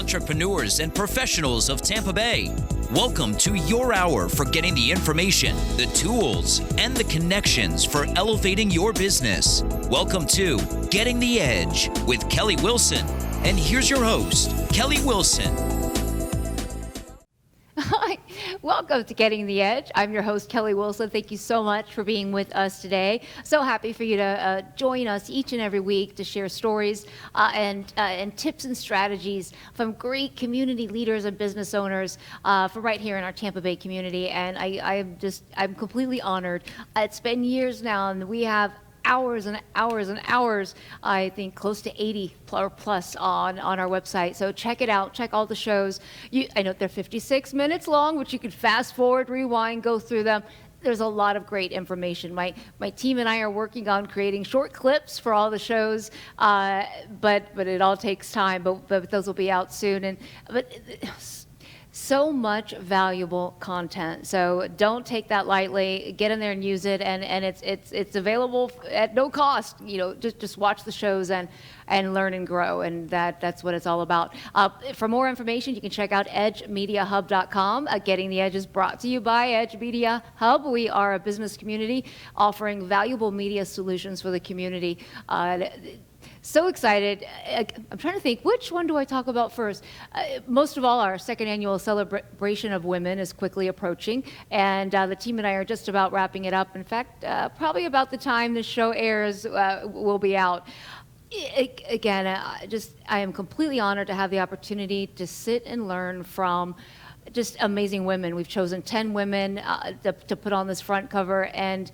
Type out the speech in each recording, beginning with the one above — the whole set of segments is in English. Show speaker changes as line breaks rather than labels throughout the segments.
entrepreneurs and professionals of Tampa Bay. Welcome to your hour for getting the information, the tools, and the connections for elevating your business. Welcome to Getting the Edge with Kelly Wilson. And here's your host, Kelly Wilson.
Hi, welcome to Getting the Edge. I'm your host, Kelly Wilson. Thank you so much for being with us today. So happy for you to join us each and every week to share stories and tips and strategies from great community leaders and business owners from right here in our Tampa Bay community. And I'm completely honored. It's been years now, and we have hours and hours and hours, I think close to 80 or plus on our website. So check it out, check all the shows. I know they're 56 minutes long, which you can fast forward, rewind, go through them. There's a lot of great information. My team and I are working on creating short clips for all the shows, but it all takes time, but those will be out soon. So much valuable content. So don't take that lightly. Get in there and use it, and it's available at no cost. You know, just watch the shows and learn and grow, and that's what it's all about. For more information, you can check out edgemediahub.com. Getting the Edge is brought to you by Edge Media Hub. We are a business community offering valuable media solutions for the community. So excited. I'm trying to think, which one do I talk about first? Most of all, our second annual celebration of women is quickly approaching, and the team and I are just about wrapping it up. In fact, probably about the time the show airs, we'll be out. Again, I am completely honored to have the opportunity to sit and learn from just amazing women. We've chosen 10 women to put on this front cover, and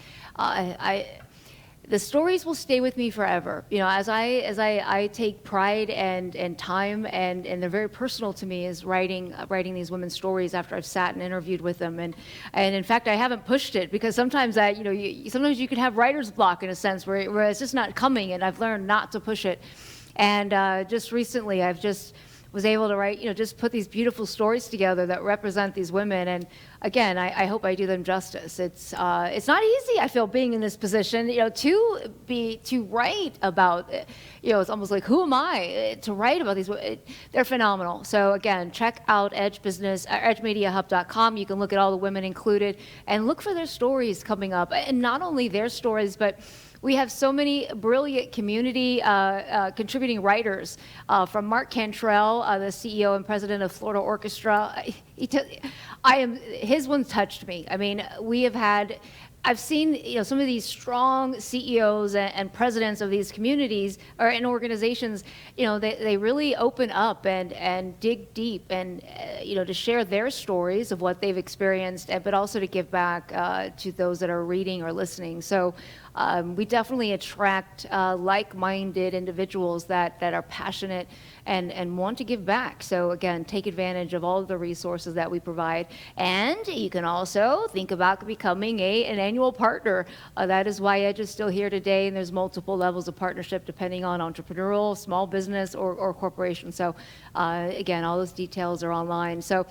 the stories will stay with me forever. You know, as I take pride and time, and they're very personal to me, is writing these women's stories after I've sat and interviewed with them. And in fact, I haven't pushed it, because sometimes sometimes you can have writer's block in a sense where it's just not coming, and I've learned not to push it. And just recently, I've just was able to write, just put these beautiful stories together that represent these women. And again, I hope I do them justice. It's not easy, I feel, being in this position, to write about, it's almost like, who am I to write about these women? They're phenomenal. So again, check out edgemediahub.com. You can look at all the women included and look for their stories coming up. And not only their stories, but we have so many brilliant community contributing writers, from Mark Cantrell, the CEO and president of Florida Orchestra. His one touched me. I mean, I've seen some of these strong CEOs and presidents of these communities or in organizations. They really open up and dig deep, and to share their stories of what they've experienced, but also to give back to those that are reading or listening. So we definitely attract like-minded individuals that are passionate and want to give back. So again, take advantage of all of the resources that we provide. And you can also think about becoming an annual partner. That is why Edge is still here today, and there's multiple levels of partnership depending on entrepreneurial, small business, or corporation. So again, all those details are online. So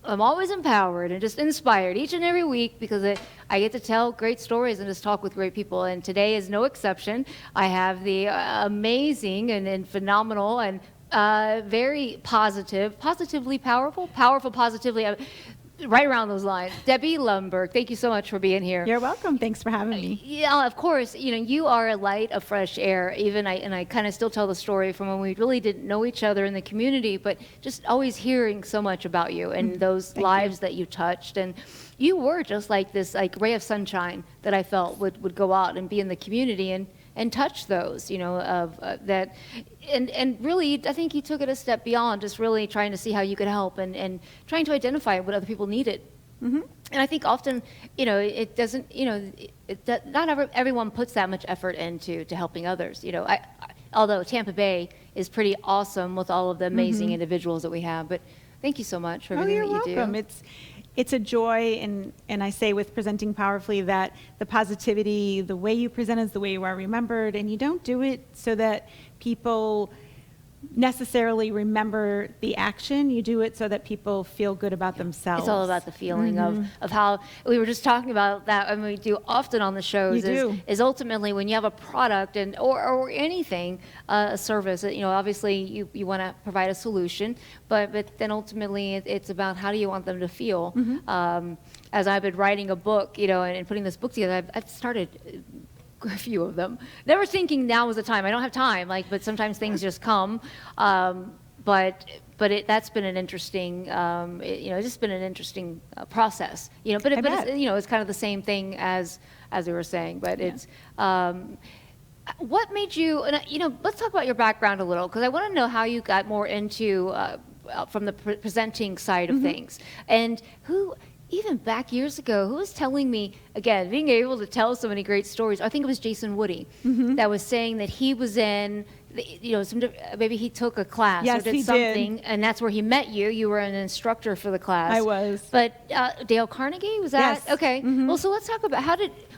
I'm always empowered and just inspired each and every week, because I get to tell great stories and just talk with great people. And today is no exception. I have the amazing and phenomenal and very positively powerful, positively, right around those lines, Debbie Lundberg. Thank you so much for being here.
You're welcome. Thanks for having me.
Yeah, of course. You are a light of fresh air. I kind of still tell the story from when we really didn't know each other in the community, but just always hearing so much about you and those lives that you touched. And you were just like this ray of sunshine that I felt would go out and be in the community and touch those, that. And really, I think you took it a step beyond just really trying to see how you could help and trying to identify what other people needed. Mm-hmm. And I think often, it doesn't, not everyone puts that much effort into helping others. Although Tampa Bay is pretty awesome with all of the amazing individuals that we have. But thank you so much for everything that you do.
You're welcome. It's a joy, and I say with presenting powerfully that the positivity, the way you present is the way you are remembered, and you don't do it so that people necessarily remember the action. You do it so that people feel good about themselves.
It's all about the feeling of how we were just talking about that, and we do often on the shows. Is ultimately when you have a product and or anything, a service. Obviously you want to provide a solution, but then ultimately it's about how do you want them to feel. As I've been writing a book, and putting this book together, I've started a few of them. Never thinking now was the time. I don't have time, but sometimes things just come. But that's been an interesting, it's just been an interesting process. But it's kind of the same thing as we were saying. But it's what made you? Let's talk about your background a little, because I want to know how you got more into from the presenting side of things, and who. Even back years ago, who was telling me, again, being able to tell so many great stories, I think it was Jason Woody, that was saying that he was in, maybe he took a class or did something, and that's where he met you. You were an instructor for the class.
I was.
But Dale Carnegie, was that?
Yes.
Okay. Well, so let's talk about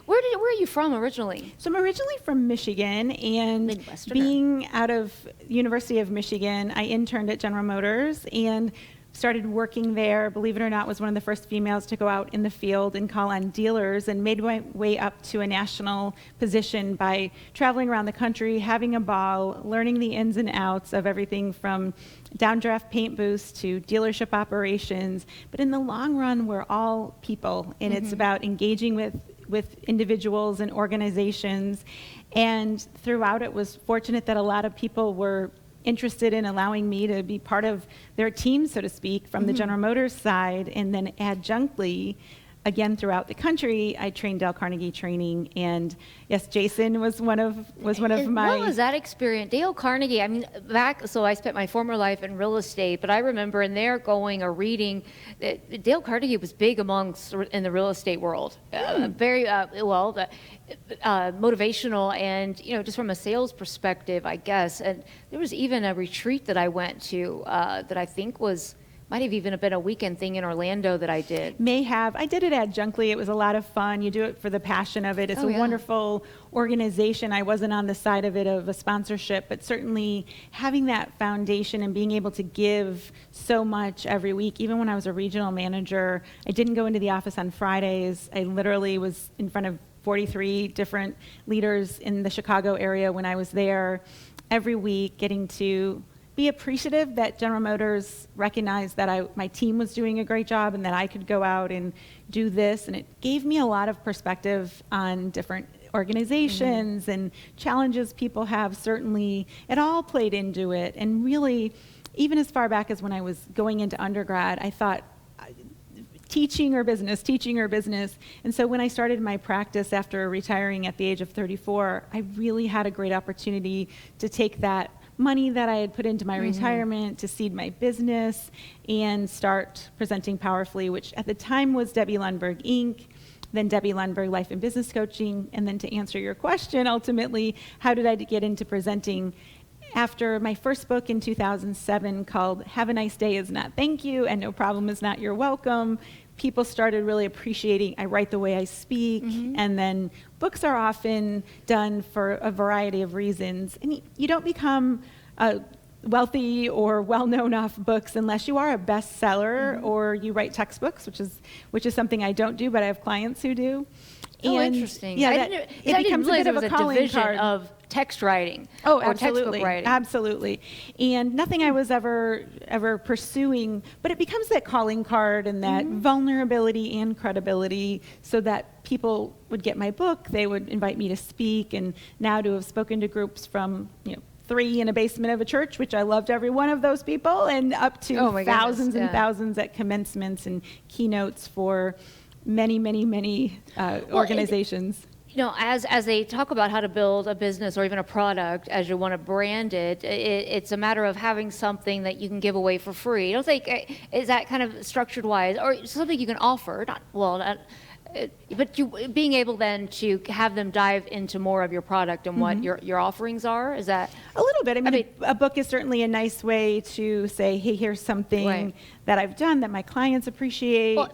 where are you from originally?
So I'm originally from Michigan, and being out of University of Michigan, I interned at General Motors and started working there. Believe it or not, was one of the first females to go out in the field and call on dealers, and made my way up to a national position by traveling around the country, having a ball, learning the ins and outs of everything from downdraft paint booths to dealership operations. But in the long run, we're all people, and it's about engaging with individuals and organizations. And throughout it, was fortunate that a lot of people were interested in allowing me to be part of their team, so to speak, from the General Motors side. And then adjunctly, again, throughout the country, I trained Dale Carnegie training. And yes, Jason was one of my...
What was that experience? Dale Carnegie, so I spent my former life in real estate, but I remember in there going or reading, Dale Carnegie was big in the real estate world. Very, motivational, and just from a sales perspective, I guess. And there was even a retreat that I went to that I think might have even been a weekend thing in Orlando that I did.
May have. I did it adjunctly. It was a lot of fun. You do it for the passion of it. It's a wonderful organization. I wasn't on the side of it of a sponsorship, but certainly having that foundation and being able to give so much every week. Even when I was a regional manager, I didn't go into the office on Fridays. I literally was in front of 43 different leaders in the Chicago area when I was there every week, getting to be appreciative that General Motors recognized that my team was doing a great job and that I could go out and do this. And it gave me a lot of perspective on different organizations and challenges people have. Certainly, it all played into it. And really, even as far back as when I was going into undergrad, I thought, teaching or business. And so when I started my practice after retiring at the age of 34, I really had a great opportunity to take that money that I had put into my retirement to seed my business and start presenting powerfully, which at the time was Debbie Lundberg Inc., then Debbie Lundberg Life and Business Coaching. And then to answer your question, ultimately, how did I get into presenting? After my first book in 2007 called Have a Nice Day is Not Thank You and No Problem is Not You're Welcome, people started really appreciating I write the way I speak. And then books are often done for a variety of reasons. And you don't become wealthy or well-known off books unless you are a bestseller or you write textbooks, which is something I don't do, but I have clients who do.
Interesting.
Yeah,
I didn't realize there was a division of text writing or textbook writing.
Absolutely. And nothing I was ever pursuing, but it becomes that calling card and that vulnerability and credibility so that people would get my book, they would invite me to speak, and now to have spoken to groups from, 3 in a basement of a church, which I loved every one of those people, and up to thousands and thousands at commencements and keynotes for many, many, many organizations.
As they talk about how to build a business or even a product, as you want to brand it, it's a matter of having something that you can give away for free. I don't think, is that kind of structured wise, or something you can offer? But you being able then to have them dive into more of your product and what your offerings are, is that?
A little bit. I mean, a book is certainly a nice way to say, hey, here's something that I've done that my clients appreciate.
Well,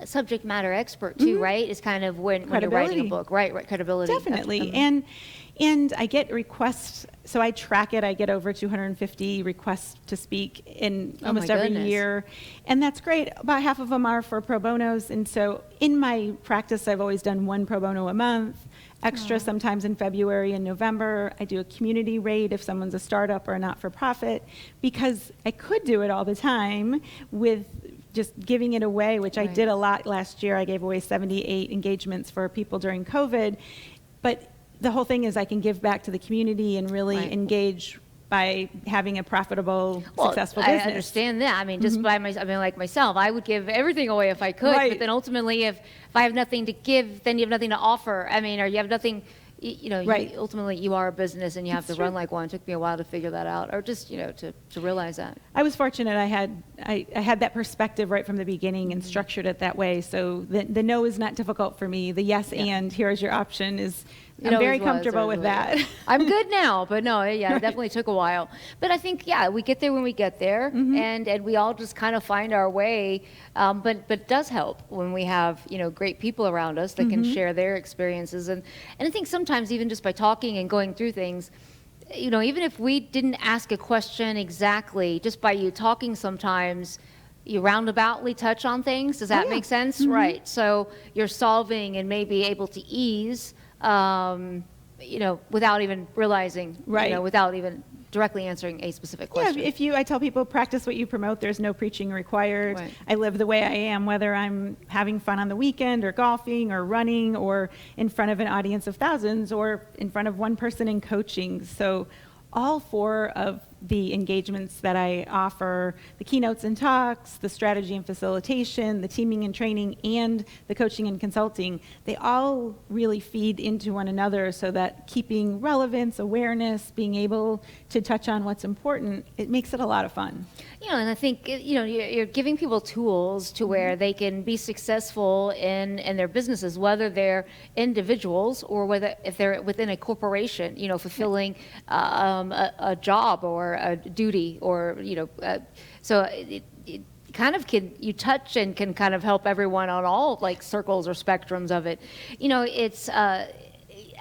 subject matter expert too, right? Is kind of when you're writing a book, right? Credibility.
Definitely. And I get requests so I track it. I get over 250 requests to speak in almost every year. And that's great. About half of them are for pro bonos. And so in my practice, I've always done one pro bono a month, extra sometimes in February and November. I do a community rate if someone's a startup or a not-for-profit, because I could do it all the time with just giving it away, which I did a lot last year. I gave away 78 engagements for people during COVID. But the whole thing is I can give back to the community and really engage by having a profitable, successful business.
I understand that. I mean, just like myself, I would give everything away if I could. But then ultimately, if I have nothing to give, then you have nothing to offer. I mean, or you have nothing. Ultimately, you are a business, and you have to run like one. It took me a while to figure that out, or just to realize that.
I was fortunate. I had that perspective right from the beginning and structured it that way. So the no is not difficult for me. The yes and here's your option is. I'm very comfortable with that.
I'm good now, but no, it definitely took a while. But I think, we get there when we get there, and we all just kind of find our way. But it does help when we have, great people around us that can share their experiences. And I think sometimes even just by talking and going through things, even if we didn't ask a question exactly, just by you talking sometimes, you roundaboutly touch on things. Does that make sense? Right. So you're solving and maybe able to ease without even realizing, without even directly answering a specific question.
Yeah, I tell people, practice what you promote. There's no preaching required. Right. I live the way I am, whether I'm having fun on the weekend or golfing or running or in front of an audience of thousands or in front of one person in coaching. So all 4 of the engagements that I offer, the keynotes and talks, the strategy and facilitation, the teaming and training, and the coaching and consulting, they all really feed into one another so that keeping relevance, awareness, being able to touch on what's important, it makes it a lot of fun.
And I think, you're giving people tools to where they can be successful in their businesses, whether they're individuals or whether if they're within a corporation, fulfilling a job or a duty or, so it kind of you touch and can kind of help everyone on all like circles or spectrums of it. It's,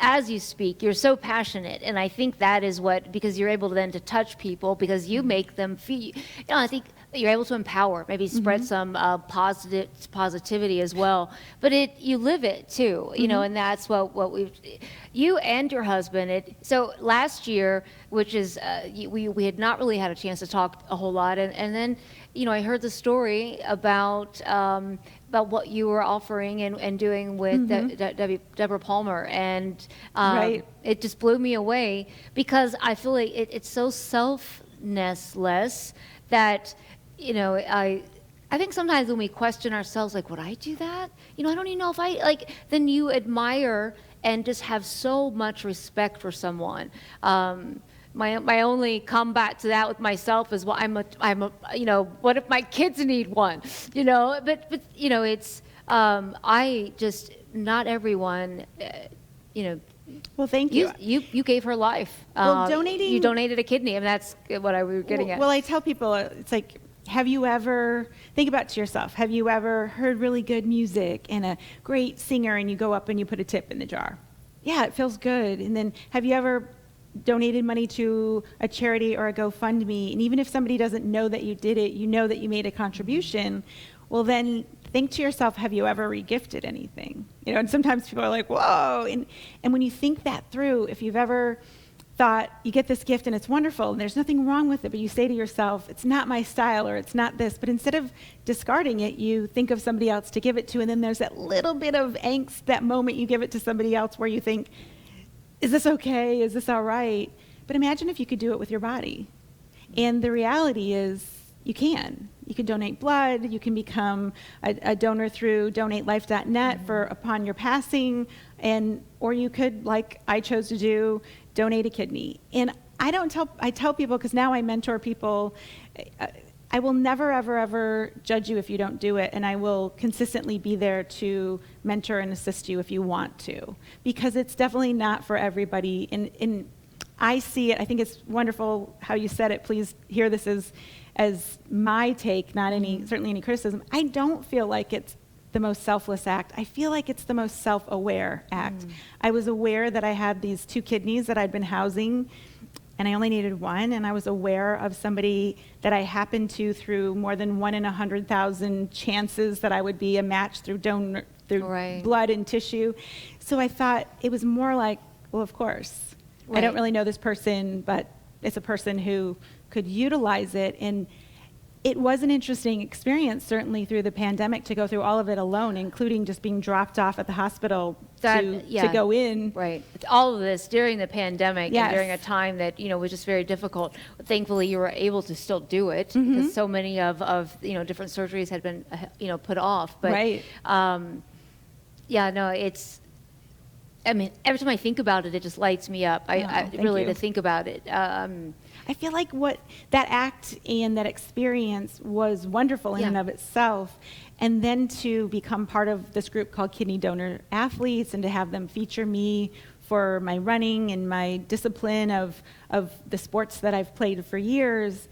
as you speak, you're so passionate, and I think that is because you're able then to touch people because you make them feel, I think you're able to empower, maybe spread some positivity as well, but you live it too, and that's what you and your husband, so last year, which is, we had not really had a chance to talk a whole lot, and then, I heard the story about what you were offering and doing with Deborah Palmer, and it just blew me away because I feel like it's so selfless that, I think sometimes when we question ourselves, like, would I do that? I don't even know if then you admire and just have so much respect for someone. My only comeback to that with myself is, well, I'm a what if my kids need one, but it's, I just, not everyone,
Well, thank you.
You gave her life.
Well,
you donated a kidney, and that's what I was getting at.
Well, I tell people, it's like, have you ever, think about to yourself, have you ever heard really good music and a great singer and you go up and you put a tip in the jar? Yeah, it feels good. And then have you ever donated money to a charity or a GoFundMe, and even if somebody doesn't know that you did it, you know that you made a contribution, well then think to yourself, have you ever regifted anything? And sometimes people are like, whoa, and when you think that through, if you've ever thought, you get this gift and it's wonderful and there's nothing wrong with it, but you say to yourself, it's not my style or it's not this, but instead of discarding it, you think of somebody else to give it to, and then there's that little bit of angst, that moment you give it to somebody else where you think, is this okay? Is this all right? But imagine if you could do it with your body. And the reality is you can. You can donate blood. You can become a donor through donatelife.net for upon your passing. Or you could, like I chose to do, donate a kidney. And I tell people, because now I mentor people, I will never, ever, ever judge you if you don't do it, and I will consistently be there to mentor and assist you if you want to, because it's definitely not for everybody. And I see it. I think it's wonderful how you said it. Please hear this as my take, not certainly any criticism. I don't feel like it's the most selfless act. I feel like it's the most self-aware act. I was aware that I had these 2 kidneys that I'd been housing and I only needed one, and I was aware of somebody that I happened to, through more than 1 in 100,000 chances that I would be a match through
Right.
blood and tissue. So I thought it was more like, well, of course. I
Right.
don't really know this person, but it's a person who could utilize it. And it was an interesting experience, certainly through the pandemic, to go through all of it alone, including just being dropped off at the hospital to go in.
Right. All of this during the pandemic
Yes.
and during a time that, was just very difficult. Thankfully, you were able to still do it because so many of different surgeries had been, put off. But,
Right.
it's, every time I think about it, it just lights me up.
Thank
really
you.
to think about it.
I feel like what that act and that experience was wonderful in and of itself. And then to become part of this group called Kidney Donor Athletes and to have them feature me for my running and my discipline of the sports that I've played for years.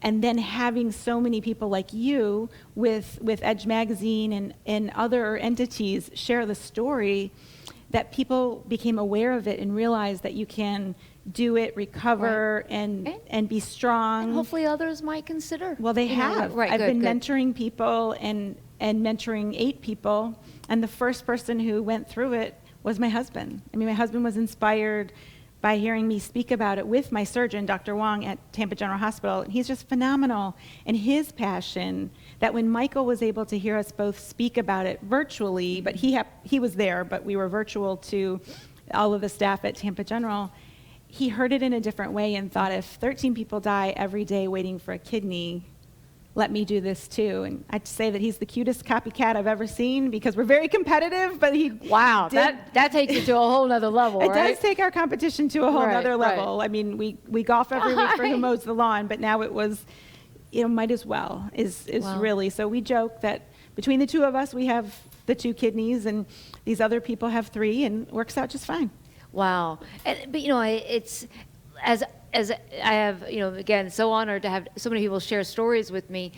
And then having so many people like you with Edge Magazine and other entities share the story, that people became aware of it and realized that you can do it, recover, and be strong.
And hopefully others might consider.
Well, they have.
Right,
I've been
good.
mentoring people and mentoring 8 people, and the first person who went through it was my husband. My husband was inspired by hearing me speak about it with my surgeon, Dr. Wong, at Tampa General Hospital. And he's just phenomenal. And his passion, that when Michael was able to hear us both speak about it virtually, but he was there, but we were virtual to all of the staff at Tampa General, he heard it in a different way and thought, if 13 people die every day waiting for a kidney, let me do this too. And I'd say that he's the cutest copycat I've ever seen, because we're very competitive, but
Wow, that takes it to a whole nother level,
It
right?
does take our competition to a whole other level.
Right.
We golf every week for who mows the lawn, but now it was, might as well, is
Wow.
really. So we joke that between the two of us, we have the 2 kidneys, and these other people have 3, and it works out just fine.
Wow. But it's as I have, again, so honored to have so many people share stories with me.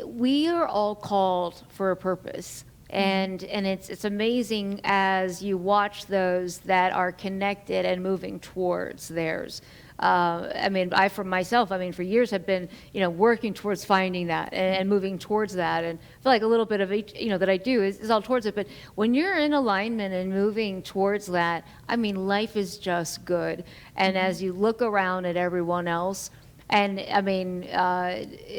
We are all called for a purpose. And it's amazing as you watch those that are connected and moving towards theirs. I for myself, for years have been, working towards finding that and moving towards that. And I feel like a little bit of each, that I do is all towards it. But when you're in alignment and moving towards that, life is just good. And as you look around at everyone else, and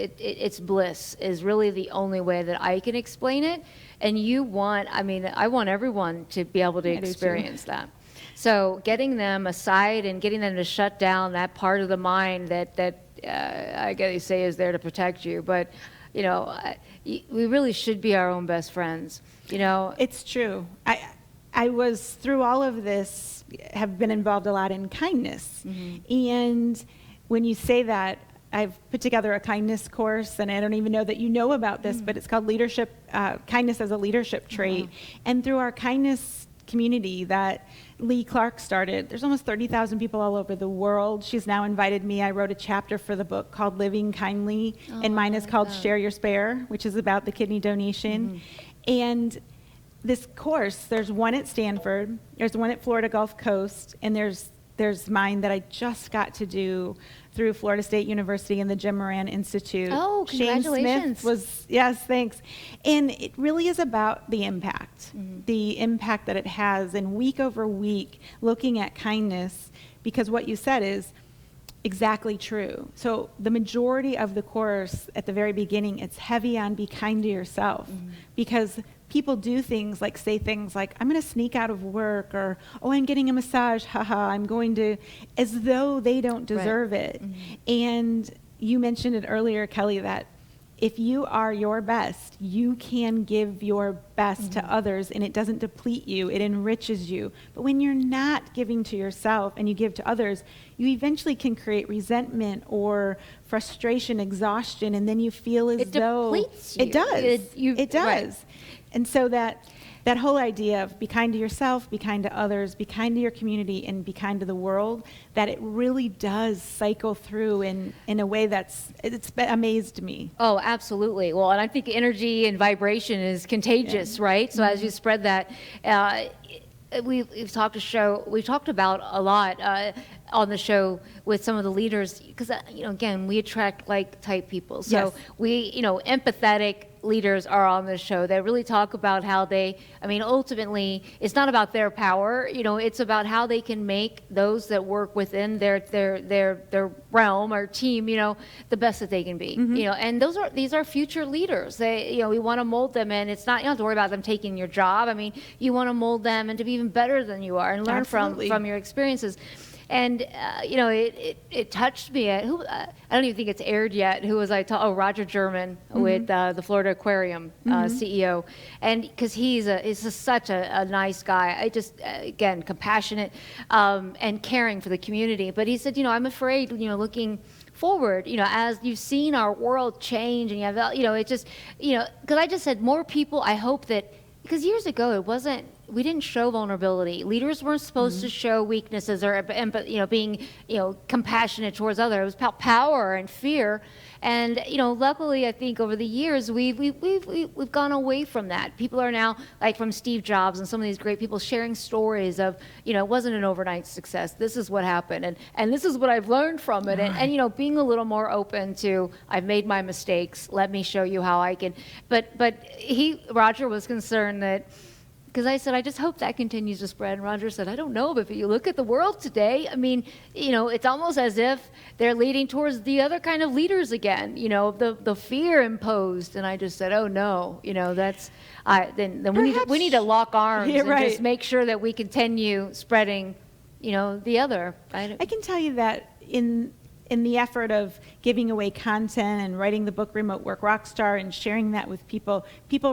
it's bliss is really the only way that I can explain it. And I want everyone to be able to experience that. So getting them aside and getting them to shut down that part of the mind that I guess you say is there to protect you, but we really should be our own best friends.
It's true. I was, through all of this, have been involved a lot in kindness. And when you say that, I've put together a kindness course, and I don't even know that you know about this, but it's called Kindness as a Leadership Trait. And through our kindness community that Lee Clark started, there's almost 30,000 people all over the world. She's now invited me. I wrote a chapter for the book called Living Kindly, and mine is called Share Your Spare, which is about the kidney donation. And this course, there's one at Stanford, there's one at Florida Gulf Coast, and there's mine that I just got to do through Florida State University and the Jim Moran Institute.
Oh, congratulations.
Shane Smith yes, thanks. And it really is about the impact that it has, and week over week, looking at kindness, because what you said is exactly true. So the majority of the course at the very beginning, it's heavy on be kind to yourself, because people do things like say things like, I'm going to sneak out of work, or, oh, I'm getting a massage, haha, I'm going to, as though they don't deserve it. And you mentioned it earlier, Kelly, that if you are your best, you can give your best to others, and it doesn't deplete you, it enriches you. But when you're not giving to yourself and you give to others, you eventually can create resentment or frustration, exhaustion, and then you feel as though
depletes you.
It does. It does.
Right.
And so that whole idea of be kind to yourself, be kind to others, be kind to your community, and be kind to the world, that it really does cycle through in a way it's amazed me.
Oh, absolutely. Well, and I think energy and vibration is contagious, right? So as you spread that, we've talked about a lot on the show with some of the leaders, because again, we attract like type people. So
Yes.
we, empathetic leaders are on the show that really talk about how they, ultimately, it's not about their power, it's about how they can make those that work within their realm or team, the best that they can be. And these are future leaders. They, we want to mold them, and it's not, you don't have to worry about them taking your job. You want to mold them and to be even better than you are and learn from your experiences. And it touched me. I don't even think it's aired yet. Who was I? Roger German with the Florida Aquarium CEO, and because he's just such a nice guy. I just again compassionate and caring for the community. But he said, I'm afraid, looking forward, as you've seen our world change, and you have, it just, because I just said more people. I hope that, because years ago we didn't show vulnerability. Leaders weren't supposed to show weaknesses or being compassionate towards others. It was about power and fear. And luckily, I think over the years we've gone away from that. People are now, like from Steve Jobs and some of these great people, sharing stories of it wasn't an overnight success. This is what happened, and this is what I've learned from it. And being a little more open to, I've made my mistakes. Let me show you how I can. But Roger was concerned that, because I said, I just hope that continues to spread. And Roger said, I don't know, but if you look at the world today, it's almost as if they're leading towards the other kind of leaders again, the fear imposed. And I just said, oh no, then we need to lock arms and just make sure that we continue spreading, the other.
I can tell you that in the effort of giving away content and writing the book Remote Work Rockstar and sharing that with people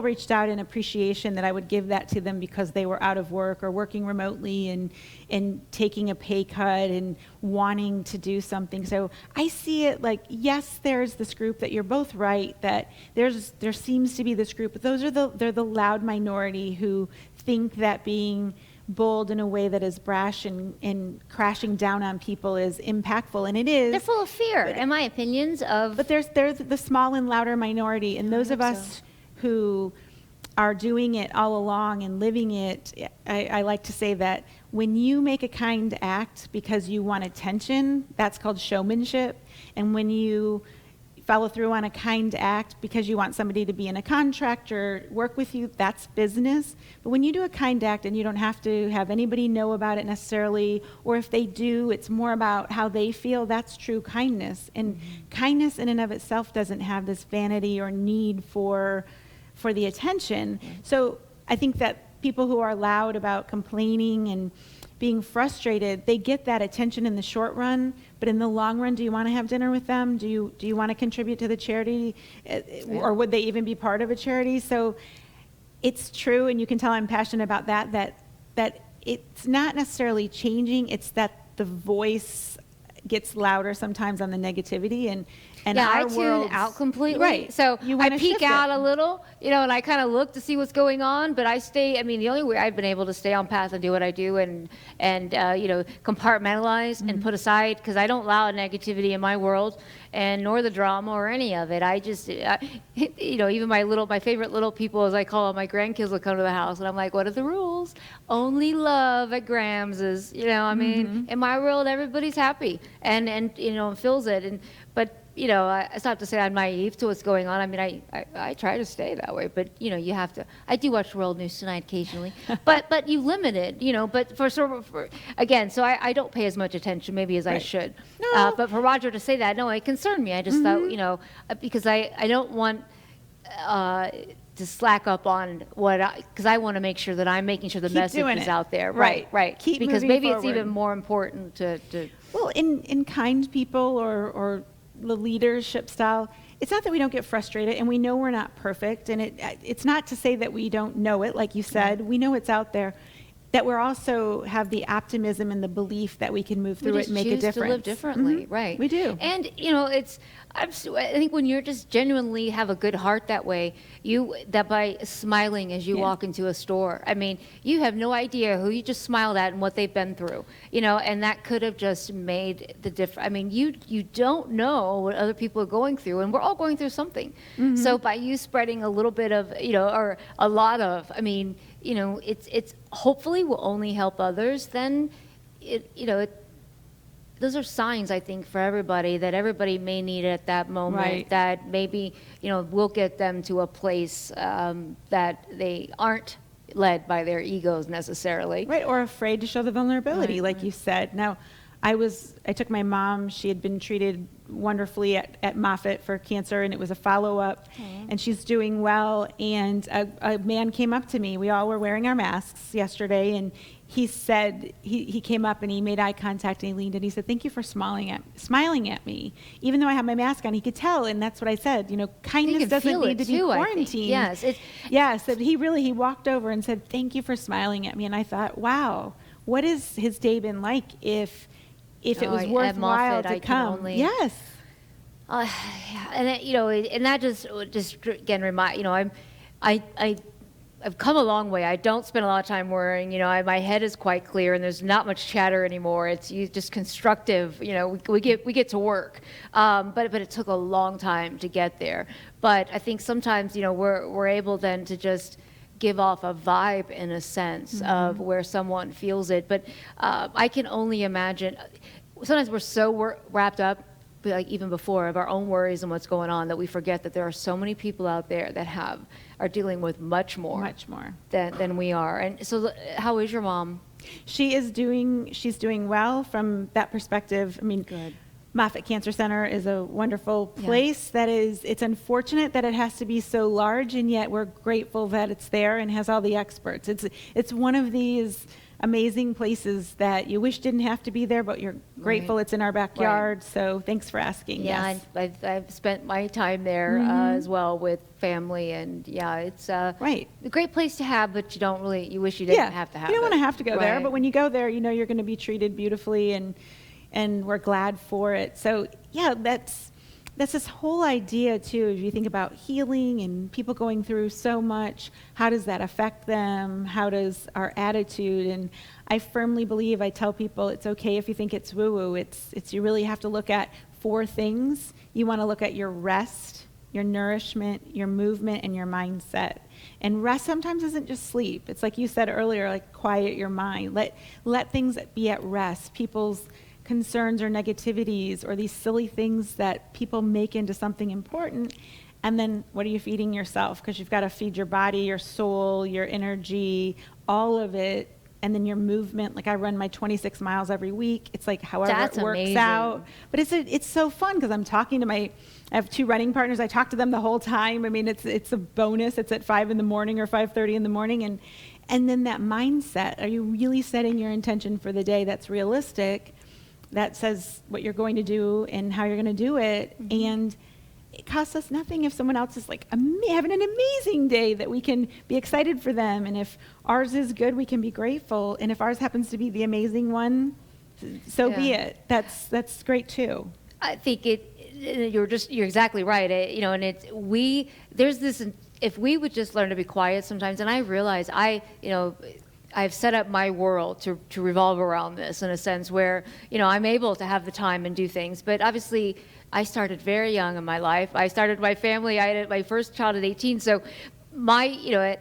reached out in appreciation that I would give that to them because they were out of work or working remotely and taking a pay cut and wanting to do something. So I see it like, yes, there's this group that you're both right, that there seems to be this group, but they're the loud minority who think that being bold in a way that is brash and crashing down on people is impactful, and it is.
They're full of fear, in my opinions of.
But there's the small and louder minority, and those of us who are doing it all along and living it. I like to say that when you make a kind act because you want attention, that's called showmanship, and when you follow through on a kind act because you want somebody to be in a contract or work with you, that's business. But when you do a kind act and you don't have to have anybody know about it necessarily, or if they do, it's more about how they feel, that's true kindness. And kindness in and of itself doesn't have this vanity or need for the attention. So I think that people who are loud about complaining and being frustrated, they get that attention in the short run, but in the long run, do you want to have dinner with them? Do you want to contribute to the charity? Or would they even be part of a charity? So it's true, and you can tell I'm passionate about that it's not necessarily changing, it's that the voice gets louder sometimes on the negativity, and
I tune out completely.
Right.
So I peek out a little, and I kind of look to see what's going on, but I stay. The only way I've been able to stay on path and do what I do and compartmentalize and put aside, because I don't allow negativity in my world, and nor the drama or any of it. I just, even my favorite little people, as I call them, my grandkids will come to the house, and I'm like, what are the rules? Only love at Grams's. In my world, everybody's happy and feels it. But it's not to say I'm naive to what's going on. I try to stay that way, but you have to. I do watch World News Tonight occasionally, but you limit it, But again, so I don't pay as much attention maybe as I should. No. But for Roger to say that, no, it concerned me. I just thought, because I don't want to slack up on because I want to make sure that I'm making sure the message is out there. Right.
Keep
because
moving
maybe
forward.
It's even more important to.
Well, in kind people or the leadership style, it's not that we don't get frustrated, and we know we're not perfect, and it's not to say that we don't know it, like you said. We know it's out there, that we're also have the optimism and the belief that we can move through it and make a difference.
To live differently, right?
We do.
And I think when you're just genuinely have a good heart that way, that by smiling as you walk into a store, you have no idea who you just smiled at and what they've been through, and that could have just made the difference. You don't know what other people are going through, and we're all going through something. So by you spreading a little bit of, or a lot of, it's hopefully will only help others, then those are signs, I think, for everybody, that everybody may need it at that moment,
Right.
that maybe, we'll get them to a place that they aren't led by their egos necessarily.
Right, or afraid to show the vulnerability, like you said. Now, I took my mom, she had been treated wonderfully at Moffitt for cancer, and it was a follow-up, and she's doing well, and a man came up to me. We all were wearing our masks yesterday, and he said, he came up and he made eye contact, and he leaned and he said, "Thank you for smiling at me." Even though I had my mask on, he could tell, and that's what I said, kindness doesn't need to be quarantined.
Yes.
Yes, that he walked over and said, "Thank you for smiling at me." And I thought, wow, what has his day been like if it was worthwhile to come? Yes.
And and that just again remind, I've come a long way. I don't spend a lot of time worrying. My head is quite clear, and there's not much chatter anymore. It's just constructive. We get to work, but it took a long time to get there. But I think sometimes we're able then to just give off a vibe in a sense of where someone feels it. But I can only imagine. Sometimes we're so wrapped up, like even before, of our own worries and what's going on, that we forget that there are so many people out there that are dealing with much more than we are. And so, how is your mom?
She's doing well from that perspective. I mean,
Good.
Moffitt Cancer Center is a wonderful place. It's unfortunate that it has to be so large, and yet we're grateful that it's there and has all the experts. It's one of these amazing places that you wish didn't have to be there, but you're grateful it's in our backyard. Right. So thanks for asking.
Yeah,
yes.
I've spent my time there as well with family, and it's a great place to have, but you wish you didn't have to have it.
You don't want to have to go there, but when you go there, you're going to be treated beautifully, and we're glad for it. So that's this whole idea too. If you think about healing and people going through so much, how does that affect them? How does our attitude? And I firmly believe, I tell people, it's okay if you think it's woo-woo. It's you really have to look at 4 things. You want to look at your rest, your nourishment, your movement, and your mindset. And rest sometimes isn't just sleep. It's like you said earlier, like quiet your mind. Let things be at rest. People's concerns or negativities or these silly things that people make into something important. And then what are you feeding yourself? Because you've got to feed your body, your soul, your energy, all of it. And then your movement. Like I run my 26 miles every week. It's like however it works out. But it's so fun because I'm talking to I have 2 running partners. I talk to them the whole time. I mean, it's a bonus. It's at 5 in the morning or 5:30 in the morning. And then that mindset. Are you really setting your intention for the day that's realistic? That says what you're going to do and how you're going to do it. And it costs us nothing if someone else is like having an amazing day, that we can be excited for them. And if ours is good, we can be grateful. And if ours happens to be the amazing one, so be it. That's great too.
I think you're exactly right. And there's this, if we would just learn to be quiet sometimes, and I realize I've set up my world to revolve around this in a sense where, I'm able to have the time and do things. But obviously, I started very young in my life. I started my family. I had my first child at 18. So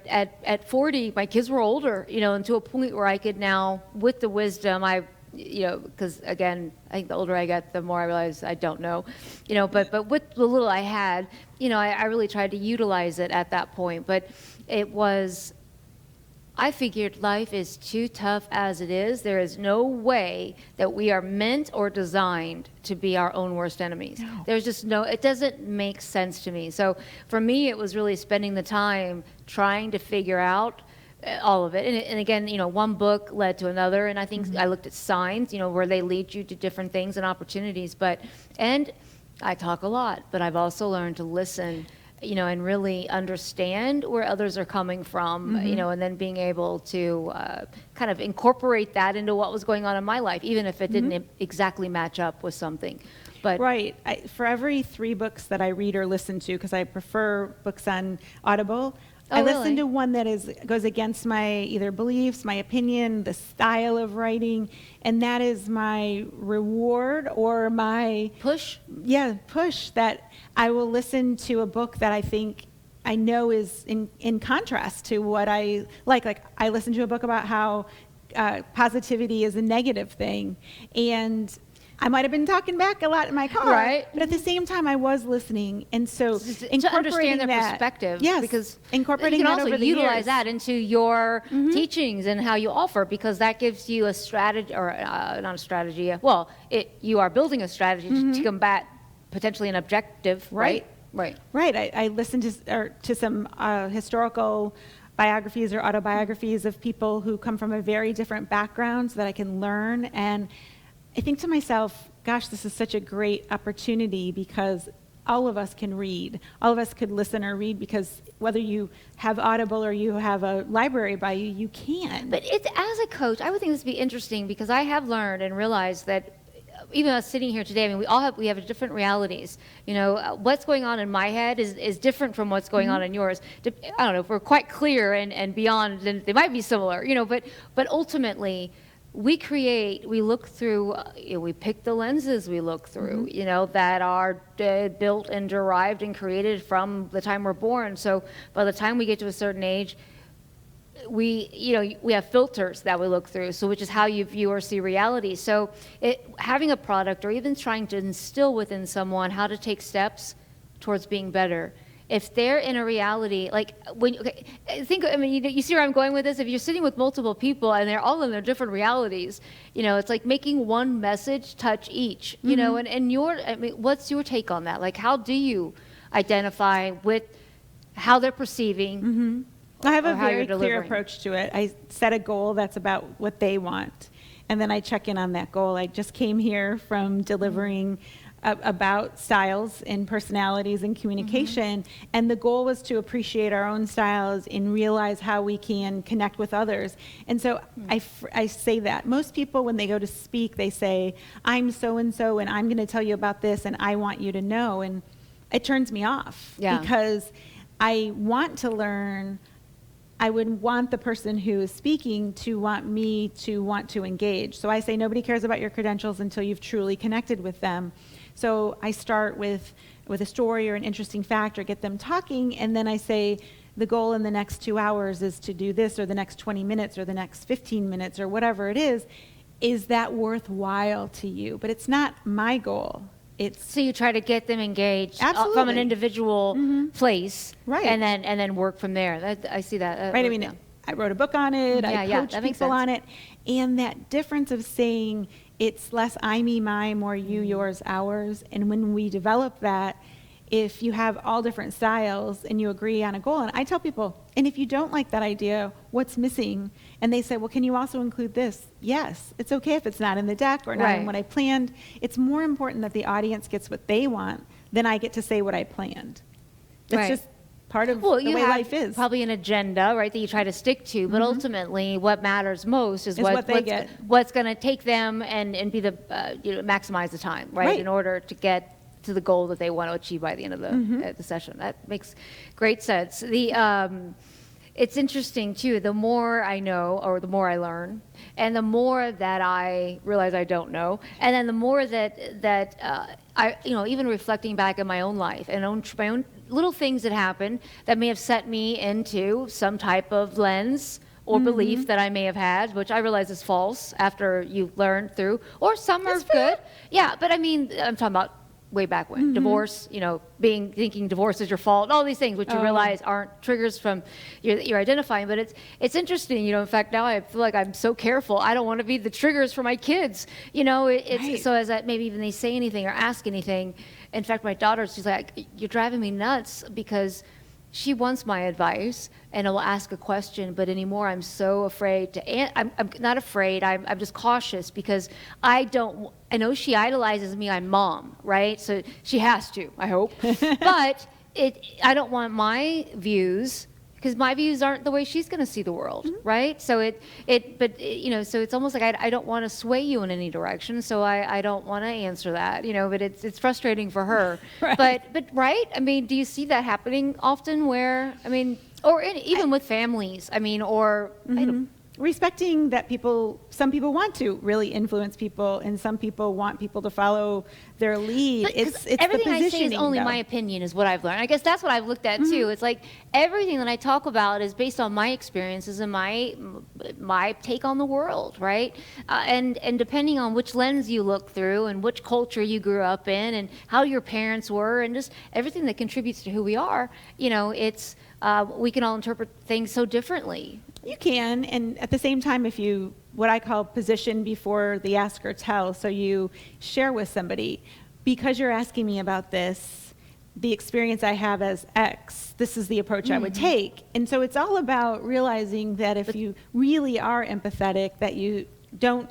at 40, my kids were older, and to a point where I could now, with the wisdom, because again, I think the older I get, the more I realize I don't know, but with the little I had, I really tried to utilize it at that point. But I figured life is too tough as it is. There is no way that we are meant or designed to be our own worst enemies. No. There's just it doesn't make sense to me. So for me, it was really spending the time trying to figure out all of it. And again, one book led to another. And I think I looked at signs, where they lead you to different things and opportunities. And I talk a lot, but I've also learned to listen, and really understand where others are coming from, and then being able to kind of incorporate that into what was going on in my life, even if it didn't exactly match up with something. But
for every 3 books that I read or listen to, because I prefer books on Audible, I listen to one that goes against my either beliefs, my opinion, the style of writing, and that is my reward or my
push.
Yeah, push, that I will listen to a book that I think I know is in contrast to what I like. Like I listened to a book about how positivity is a negative thing, and I might have been talking back a lot in my car,
right?
But at the same time, I was listening, and so
to understand their perspective,
yes,
because
incorporating
you can
that
also
over the
utilize
years.
that into your teachings and how you offer, because that gives you a strategy, or not a strategy. Well, you are building a strategy to combat potentially an objective, right?
Right. I listened to some historical biographies or autobiographies of people who come from a very different background so that I can learn. And I think to myself, gosh, this is such a great opportunity, because all of us can read. All of us could listen or read, because whether you have Audible or you have a library by you, you can.
But as a coach, I would think this would be interesting, because I have learned and realized that even us sitting here today, I mean, we have different realities. You know, what's going on in my head is different from what's going on in yours. I don't know if we're quite clear and beyond, then they might be similar. You know, but ultimately, we look through, we pick the lenses we look through, you know, that are built and derived and created from the time we're born. So by the time we get to a certain age, we have filters that we look through, so which is how you view or see reality. So having a product, or even trying to instill within someone how to take steps towards being better, if they're in a reality, like you see where I'm going with this? If you're sitting with multiple people and they're all in their different realities, you know, it's like making one message touch each, you know, and what's your take on that? Like, how do you identify with how they're perceiving?
I have a very clear approach to it. I set a goal that's about what they want, and then I check in on that goal. I just came here from delivering about styles and personalities and communication, and the goal was to appreciate our own styles and realize how we can connect with others. And so I say that. Most people, when they go to speak, they say, I'm so-and-so, and I'm going to tell you about this, and I want you to know. And it turns me off, because I want to learn. I would want the person who is speaking to want me to want to engage. So I say nobody cares about your credentials until you've truly connected with them. So I start with a story or an interesting fact, or get them talking, and then I say the goal in the next 2 hours is to do this, or the next 20 minutes, or the next 15 minutes, or whatever it is. Is that worthwhile to you? But it's not my goal.
So you try to get them engaged
Absolutely.
from an individual place,
right?
And then work from there. I see that.
Right. I mean, I wrote a book on it. I coach people on it, and that difference of saying it's less I, me, my, more you, yours, ours. And when we develop that, if you have all different styles and you agree on a goal, and I tell people, and if you don't like that idea, what's missing? And they say, well, can you also include this? Yes, it's okay if it's not in the deck or not in what I planned. It's more important that the audience gets what they want than I get to say what I planned. It's just part of the way life is.
Probably an agenda, right, that you try to stick to, but ultimately what matters most is what
they get.
What's going to take them and be the maximize the time, right, in order to get to the goal that they want to achieve by the end of the session. That makes great sense. It's interesting too, the more I know, or the more I learn, and the more that I realize I don't know, and then the more that I, even reflecting back in my own life and my own little things that happened that may have set me into some type of lens or belief that I may have had, which I realize is false after you learn through, or some are good. Yeah, but I mean, I'm talking about way back when, divorce, thinking divorce is your fault, all these things which you realize aren't triggers from you're identifying. But it's interesting, in fact, now I feel like I'm so careful. I don't want to be the triggers for my kids, so as that maybe even they say anything or ask anything. In fact, my daughter, she's like, you're driving me nuts, because she wants my advice and will ask a question, but anymore I'm so afraid to. I'm not afraid. I'm just cautious, because I know she idolizes me. I'm mom, right? So she has to, I hope. But I don't want my views, because my views aren't the way she's going to see the world, right? So so it's almost like I don't want to sway you in any direction, so I don't want to answer that, but it's frustrating for her.
Right.
But right? I mean, do you see that happening often where, even with families,
respecting that some people want to really influence people, and some people want people to follow their lead. It's
everything
the
I say is only
though.
my opinion, is what I've learned. I guess that's what I've looked at too. It's like everything that I talk about is based on my experiences and my take on the world, right? And depending on which lens you look through and which culture you grew up in and how your parents were and just everything that contributes to who we are, it's we can all interpret things so differently.
You can, and at the same time, if you, what I call position before the ask or tell, so you share with somebody, because you're asking me about this, the experience I have as X, this is the approach I would take. And so it's all about realizing that if you really are empathetic, that you don't